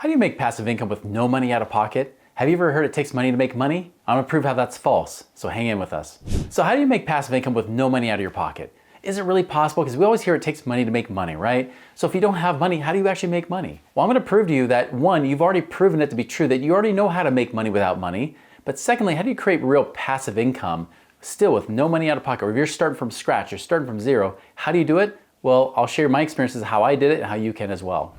How do you make passive income with no money out of pocket? Have you ever heard it takes money to make money? I'm gonna prove how that's false, so hang in with us. So how do you make passive income with no money out of your pocket? Is it really possible? Because we always hear it takes money to make money, right? So if you don't have money, how do you actually make money? Well, I'm gonna prove to you that one, you've already proven it to be true, that you already know how to make money without money. But secondly, how do you create real passive income still with no money out of pocket? Or if you're starting from scratch, you're starting from zero, how do you do it? Well, I'll share my experiences, how I did it and how you can as well.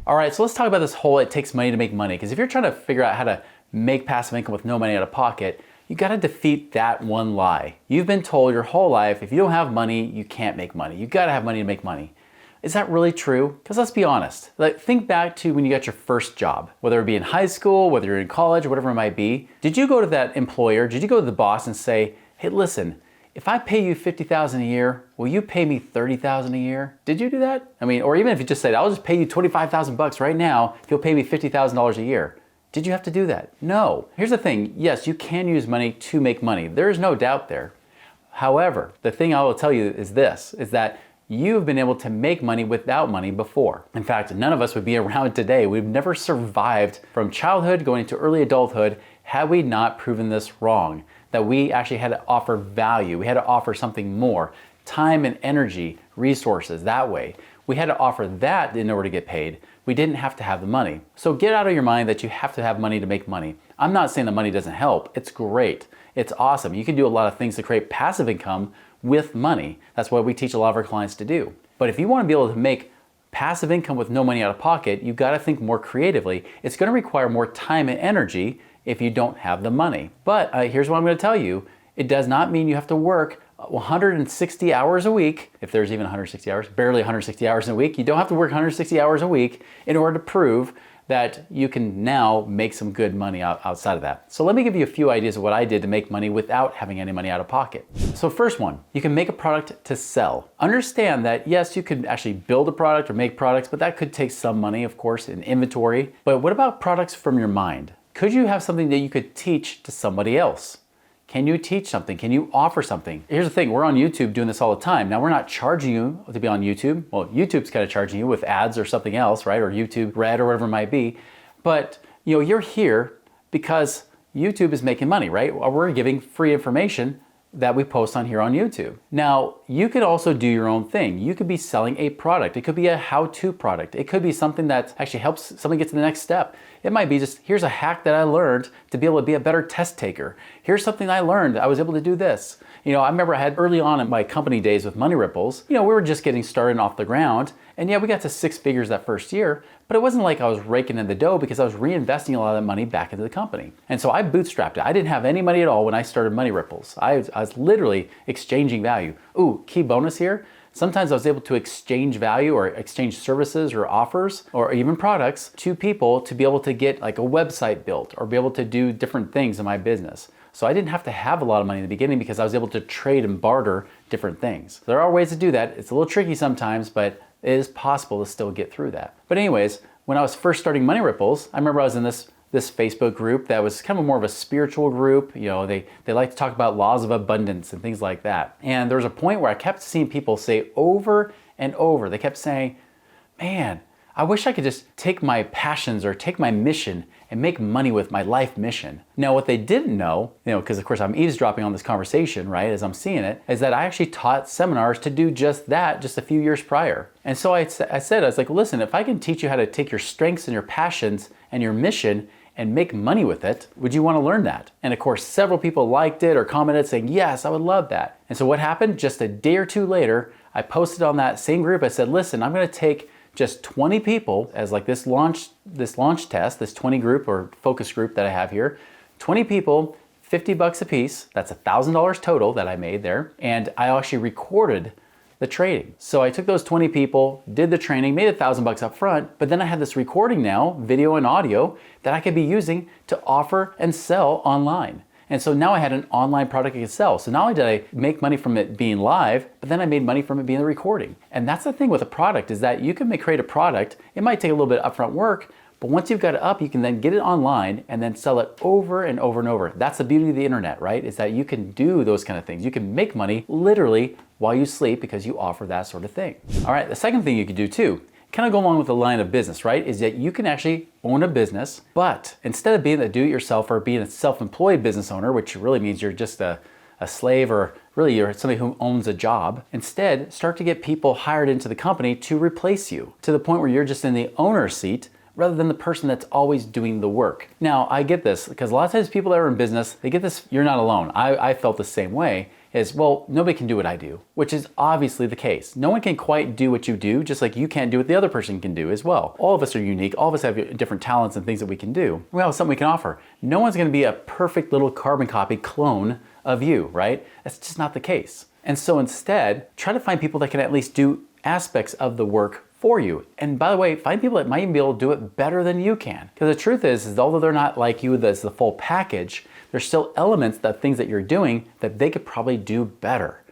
All right, so let's talk about this whole it takes money to make money. Because if you're trying to figure out how to make passive income with no money out of pocket, you gotta defeat that one lie. You've been told your whole life, if you don't have money, you can't make money. You gotta have money to make money. Is that really true? Because let's be honest. Like, think back to when you got your first job, whether it be in high school, whether you're in college, whatever it might be. Did you go to that employer, did you go to the boss and say, hey, listen, if I pay you $50,000 a year, will you pay me $30,000 a year? Did you do that? I mean, or even if you just said, I'll just pay you $25,000 right now if you'll pay me $50,000 a year. Did you have to do that? No. Here's the thing. Yes, you can use money to make money. There is no doubt there. However, the thing I will tell you is this, is that you've been able to make money without money before. In fact, none of us would be around today. We've never survived from childhood going into early adulthood had we not proven this wrong. That we actually had to offer value. We had to offer something more, time and energy, resources, that way. We had to offer that in order to get paid. We didn't have to have the money. So get out of your mind that you have to have money to make money. I'm not saying that money doesn't help. It's great. It's awesome. You can do a lot of things to create passive income with money. That's what we teach a lot of our clients to do. But if you want to be able to make passive income with no money out of pocket, you've got to think more creatively. It's going to require more time and energy if you don't have the money. But here's what I'm going to tell you. It does not mean you have to work 160 hours a week, if there's even 160 hours, barely 160 hours in a week. You don't have to work 160 hours a week in order to prove that you can now make some good money outside of that. So let me give you a few ideas of what I did to make money without having any money out of pocket. So first one, you can make a product to sell. Understand that yes, you could actually build a product or make products, but that could take some money, of course, in inventory. But what about products from your mind? Could you have something that you could teach to somebody else? Can you teach something? Can you offer something? Here's the thing, we're on YouTube doing this all the time. Now we're not charging you to be on YouTube. Well, YouTube's kind of charging you with ads or something else, right? Or YouTube Red or whatever it might be. But you're here because YouTube is making money, right? We're giving free information that we post on here on YouTube. Now, you could also do your own thing. You could be selling a product. It could be a how-to product. It could be something that actually helps somebody get to the next step. It might be just, here's a hack that I learned to be able to be a better test taker. Here's something I learned, I was able to do this. I remember I had early on in my company days with Money Ripples, we were just getting started off the ground. And yeah, we got to 6 figures that first year, but it wasn't like I was raking in the dough because I was reinvesting a lot of that money back into the company. And so I bootstrapped it. I didn't have any money at all when I started Money Ripples. I was literally exchanging value. Ooh, key bonus here. Sometimes I was able to exchange value or exchange services or offers or even products to people to be able to get like a website built or be able to do different things in my business. So I didn't have to have a lot of money in the beginning because I was able to trade and barter different things. There are ways to do that. It's a little tricky sometimes, but it is possible to still get through that. But anyways, when I was first starting Money Ripples, I remember I was in this Facebook group that was kind of more of a spiritual group. They like to talk about laws of abundance and things like that. And there was a point where I kept seeing people say over and over, they kept saying, man, I wish I could just take my passions or take my mission and make money with my life mission. Now, what they didn't know, because of course I'm eavesdropping on this conversation, right, as I'm seeing it, is that I actually taught seminars to do just that just a few years prior. And so I was like, listen, if I can teach you how to take your strengths and your passions and your mission and make money with it, would you want to learn that? And of course, several people liked it or commented saying, yes, I would love that. And so what happened? Just a day or two later, I posted on that same group, I said, listen, I'm gonna take just 20 people as like this launch test, this 20 group or focus group that I have here, 20 people, $50 a piece, that's $1,000 total that I made there. And I actually recorded the trading. So I took those 20 people, did the training, made $1,000 up front, but then I had this recording now, video and audio, that I could be using to offer and sell online. And so now I had an online product I could sell. So not only did I make money from it being live, but then I made money from it being the recording. And that's the thing with a product, is that you can create a product. It might take a little bit of upfront work, but once you've got it up, you can then get it online and then sell it over and over and over. That's the beauty of the internet, right? Is that you can do those kind of things. You can make money literally while you sleep because you offer that sort of thing. All right, the second thing you could do too, kind of go along with the line of business, right, is that you can actually own a business, but instead of being a do-it-yourself or being a self-employed business owner, which really means you're just a slave or really you're somebody who owns a job, instead start to get people hired into the company to replace you to the point where you're just in the owner's seat rather than the person that's always doing the work. Now, I get this because a lot of times people that are in business, they get this, you're not alone. I felt the same way, is, well, nobody can do what I do, which is obviously the case. No one can quite do what you do, just like you can't do what the other person can do as well. All of us are unique. All of us have different talents and things that we can do. We all have something we can offer. No one's gonna be a perfect little carbon copy clone of you, right? That's just not the case. And so instead, try to find people that can at least do aspects of the work for you. And by the way, find people that might even be able to do it better than you can. Because the truth is although they're not like you, that's the full package, there's still elements, that things that you're doing that they could probably do better.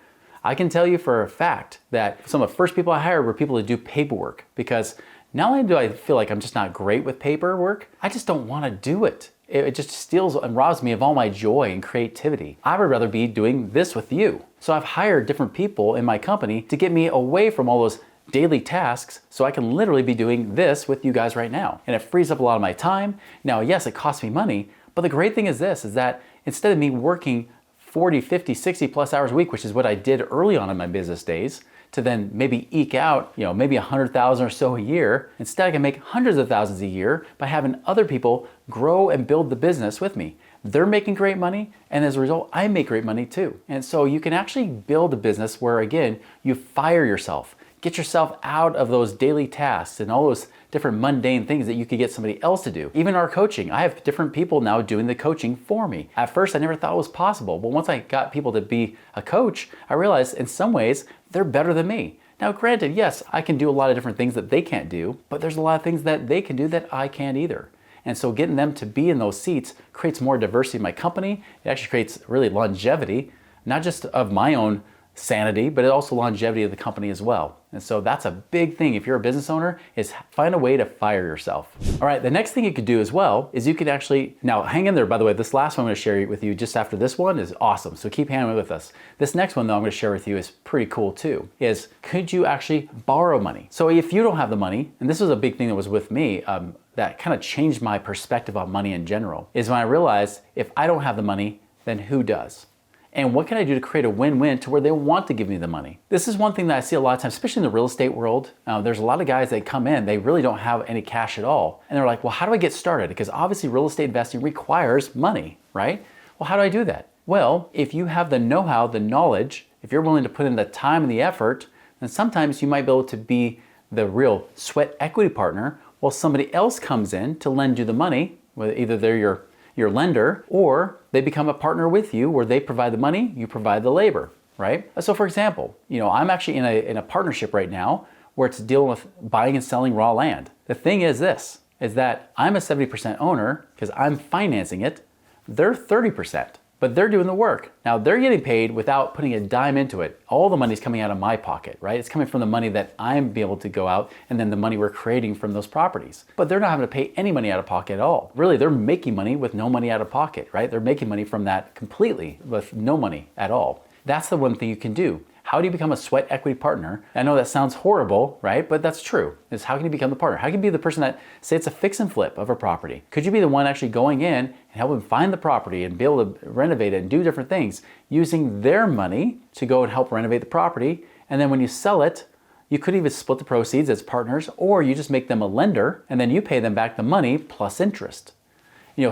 I can tell you for a fact that some of the first people I hired were people to do paperwork, because not only do I feel like I'm just not great with paperwork, I just don't want to do it. It just steals and robs me of all my joy and creativity. I would rather be doing this with you. So I've hired different people in my company to get me away from all those daily tasks so I can literally be doing this with you guys right now. And it frees up a lot of my time. Now, yes, it costs me money, but the great thing is this, is that instead of me working 40, 50, 60 plus hours a week, which is what I did early on in my business days, to then maybe eke out, maybe 100,000 or so a year, instead I can make hundreds of thousands a year by having other people grow and build the business with me. They're making great money, and as a result, I make great money too. And so you can actually build a business where, again, you fire yourself. Get yourself out of those daily tasks and all those different mundane things that you could get somebody else to do. Even our coaching, I have different people now doing the coaching for me. At first, I never thought it was possible, but once I got people to be a coach, I realized in some ways, they're better than me. Now, granted, yes, I can do a lot of different things that they can't do, but there's a lot of things that they can do that I can't either. And so getting them to be in those seats creates more diversity in my company. It actually creates really longevity, not just of my own sanity, but also longevity of the company as well. And so that's a big thing if you're a business owner, is find a way to fire yourself. All right, the next thing you could do as well is you could actually, now hang in there, by the way, this last one I'm gonna share with you just after this one is awesome, so keep hanging with us. This next one though I'm gonna share with you is pretty cool too, is could you actually borrow money? So if you don't have the money, and this was a big thing that was with me, that kind of changed my perspective on money in general, is when I realized if I don't have the money, then who does? And what can I do to create a win-win to where they want to give me the money? This is one thing that I see a lot of times, especially in the real estate world. There's a lot of guys that come in, they really don't have any cash at all. And they're like, well, how do I get started? Because obviously real estate investing requires money, right? Well, how do I do that? Well, if you have the know-how, the knowledge, if you're willing to put in the time and the effort, then sometimes you might be able to be the real sweat equity partner while somebody else comes in to lend you the money, whether either they're your lender, or they become a partner with you where they provide the money, you provide the labor, right? So for example, I'm actually in a partnership right now where it's dealing with buying and selling raw land. The thing is this, is that I'm a 70% owner because I'm financing it. They're 30%, but they're doing the work. Now they're getting paid without putting a dime into it. All the money's coming out of my pocket, right? It's coming from the money that I'm be able to go out and then the money we're creating from those properties. But they're not having to pay any money out of pocket at all. Really, they're making money with no money out of pocket, right? They're making money from that completely with no money at all. That's the one thing you can do. How do you become a sweat equity partner? I know that sounds horrible, right? But that's true. Is how can you become the partner? How can you be the person that, say it's a fix and flip of a property? Could you be the one actually going in and helping find the property and be able to renovate it and do different things using their money to go and help renovate the property? And then when you sell it, you could even split the proceeds as partners, or you just make them a lender and then you pay them back the money plus interest.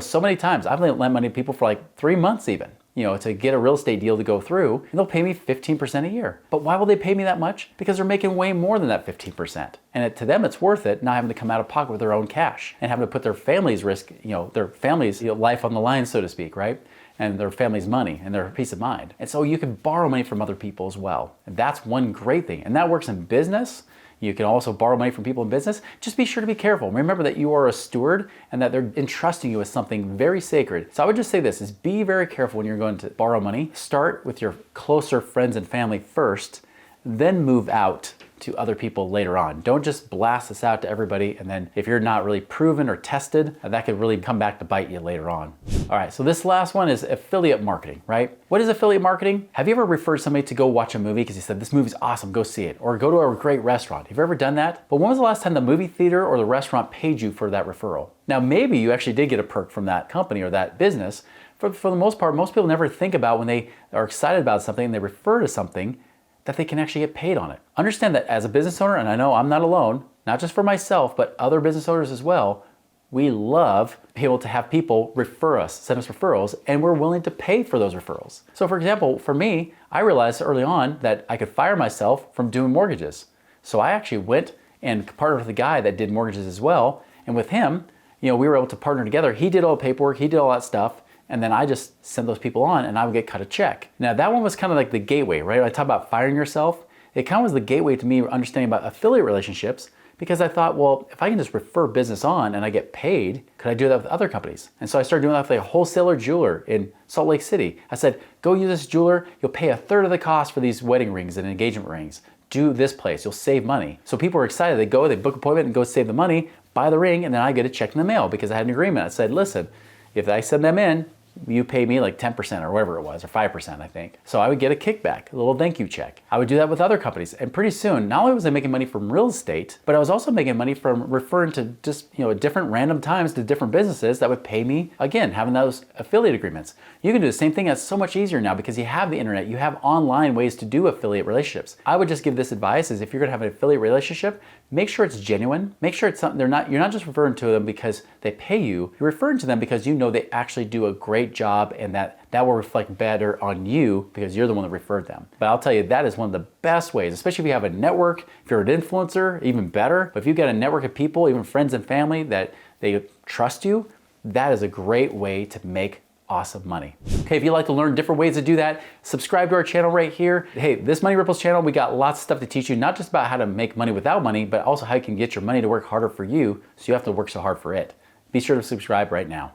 So many times I've lent money to people for like 3 months even, to get a real estate deal to go through, and they'll pay me 15% a year. But why will they pay me that much? Because they're making way more than that 15%. And to them, it's worth it, not having to come out of pocket with their own cash and having to put their family's risk, their family's life on the line, so to speak, right? And their family's money and their peace of mind. And so you can borrow money from other people as well. And that's one great thing. And that works in business. You can also borrow money from people in business. Just be sure to be careful. Remember that you are a steward and that they're entrusting you with something very sacred. So I would just say this, is be very careful when you're going to borrow money. Start with your closer friends and family first, then move out to other people later on. Don't just blast this out to everybody, and then if you're not really proven or tested, that could really come back to bite you later on. All right, so this last one is affiliate marketing, right? What is affiliate marketing? Have you ever referred somebody to go watch a movie because you said, this movie's awesome, go see it, or go to a great restaurant? Have you ever done that? But when was the last time the movie theater or the restaurant paid you for that referral? Now, maybe you actually did get a perk from that company or that business. For the most part, most people never think about when they are excited about something and they refer to something that they can actually get paid on it. Understand that as a business owner, and I know I'm not alone, not just for myself, but other business owners as well, we love being able to have people refer us, send us referrals, and we're willing to pay for those referrals. So for example, for me, I realized early on that I could fire myself from doing mortgages. So I actually went and partnered with a guy that did mortgages as well. And with him, we were able to partner together. He did all the paperwork, he did all that stuff, and then I just sent those people on and I would get cut a check. Now that one was kind of like the gateway, right? When I talk about firing yourself, it kind of was the gateway to me understanding about affiliate relationships, because I thought, well, if I can just refer business on and I get paid, could I do that with other companies? And so I started doing that with a wholesaler jeweler in Salt Lake City. I said, go use this jeweler, you'll pay a third of the cost for these wedding rings and engagement rings. Do this place, you'll save money. So people were excited, they go, they book an appointment and go save the money, buy the ring, and then I get a check in the mail because I had an agreement. I said, listen, if I send them in, you pay me like 10% or whatever it was, or 5%, I think. So I would get a kickback, a little thank you check. I would do that with other companies. And pretty soon, not only was I making money from real estate, but I was also making money from referring to just, at different random times to different businesses that would pay me, again, having those affiliate agreements. You can do the same thing. That's so much easier now because you have the internet, you have online ways to do affiliate relationships. I would just give this advice is if you're gonna have an affiliate relationship, make sure it's genuine. Make sure it's something you're not just referring to them because they pay you. You're referring to them because you know they actually do a great job and that will reflect better on you because you're the one that referred them. But I'll tell you, that is one of the best ways, especially if you have a network, if you're an influencer, even better. But if you've got a network of people, even friends and family that they trust you, that is a great way to make awesome money. Okay, if you'd like to learn different ways to do that, subscribe to our channel right here. Hey, this Money Ripples channel, we got lots of stuff to teach you, not just about how to make money without money, but also how you can get your money to work harder for you so you have to work so hard for it. Be sure to subscribe right now.